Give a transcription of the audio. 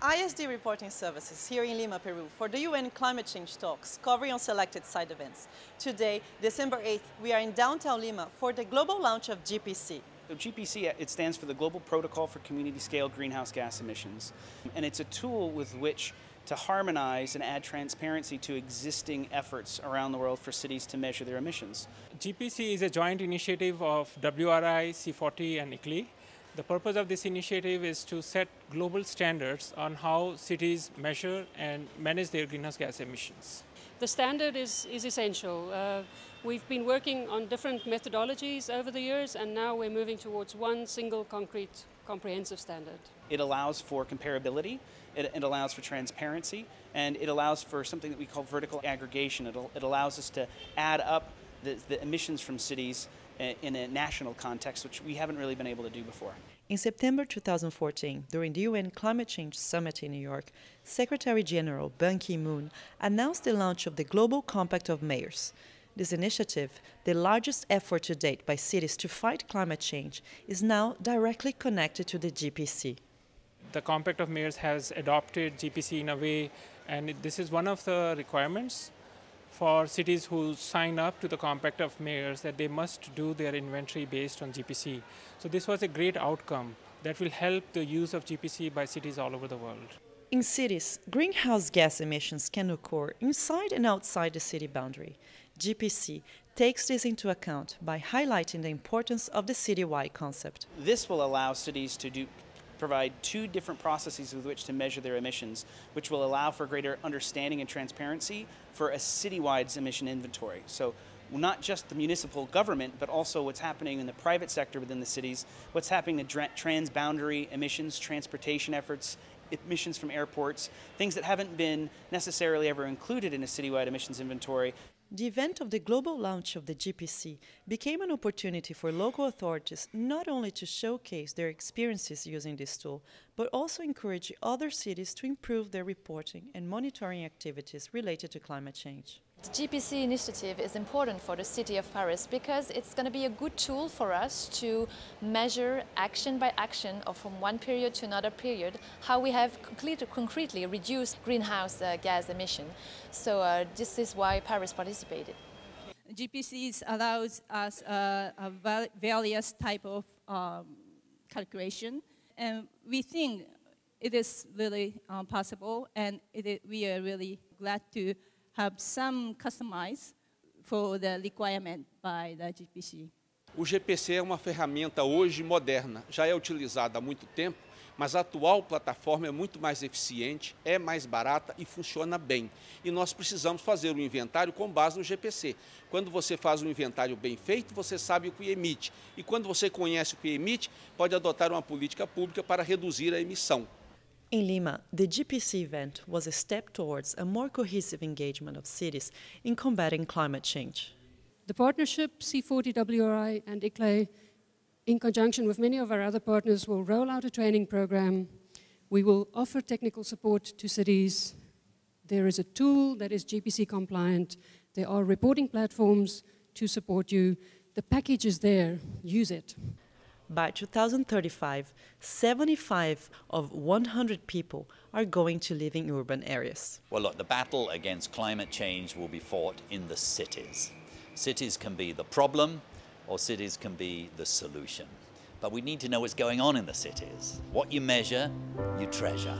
ISD reporting services here in Lima, Peru for the UN climate change talks covering on selected side events. Today, December 8th, we are in downtown Lima for the global launch of GPC. So GPC, it stands for the Global Protocol for Community-Scale Greenhouse Gas Emissions, and it's a tool with which to harmonize and add transparency to existing efforts around the world for cities to measure their emissions. GPC is a joint initiative of WRI, C40 and ICLEI. The purpose of this initiative is to set global standards on how cities measure and manage their greenhouse gas emissions. The standard is essential. We've been working on different methodologies over the years, and now we're moving towards one single concrete, comprehensive standard. It allows for comparability, it allows for transparency, and it allows for something that we call vertical aggregation. It allows us to add up the emissions from cities in a national context, which we haven't really been able to do before. In September 2014, during the UN Climate Change Summit in New York, Secretary General Ban Ki-moon announced the launch of the Global Compact of Mayors. This initiative, the largest effort to date by cities to fight climate change, is now directly connected to the GPC. The Compact of Mayors has adopted GPC in a way, and this is one of the requirements for cities who sign up to the Compact of Mayors, that they must do their inventory based on GPC. So this was a great outcome that will help the use of GPC by cities all over the world. In cities, greenhouse gas emissions can occur inside and outside the city boundary. GPC takes this into account by highlighting the importance of the citywide concept. This will allow cities to provide two different processes with which to measure their emissions, which will allow for greater understanding and transparency for a citywide emission inventory. So not just the municipal government, but also what's happening in the private sector within the cities, what's happening in transboundary emissions, transportation efforts, emissions from airports, things that haven't been necessarily ever included in a citywide emissions inventory. The event of the global launch of the GPC became an opportunity for local authorities not only to showcase their experiences using this tool, but also encourage other cities to improve their reporting and monitoring activities related to climate change. The GPC initiative is important for the city of Paris because it's going to be a good tool for us to measure action by action, or from one period to another period, how we have concretely reduced greenhouse gas emission. So this is why Paris participated. GPC allows us various type of calculation, and we think it is really possible, and we are really glad to have some customized for the requirement by the GPC. O GPC é uma ferramenta hoje moderna, já é utilizada há muito tempo, mas a atual plataforma é muito mais eficiente, é mais barata e funciona bem. E nós precisamos fazer um inventário com base no GPC. Quando você faz um inventário bem feito, você sabe o que emite. E quando você conhece o que emite, pode adotar uma política pública para reduzir a emissão. In Lima, the GPC event was a step towards a more cohesive engagement of cities in combating climate change. The partnership, C40, WRI and ICLEI, in conjunction with many of our other partners, will roll out a training program. We will offer technical support to cities. There is a tool that is GPC compliant. There are reporting platforms to support you. The package is there. Use it. By 2035, 75 of 100 people are going to live in urban areas. Well, look, the battle against climate change will be fought in the cities. Cities can be the problem, or cities can be the solution. But we need to know what's going on in the cities. What you measure, you treasure.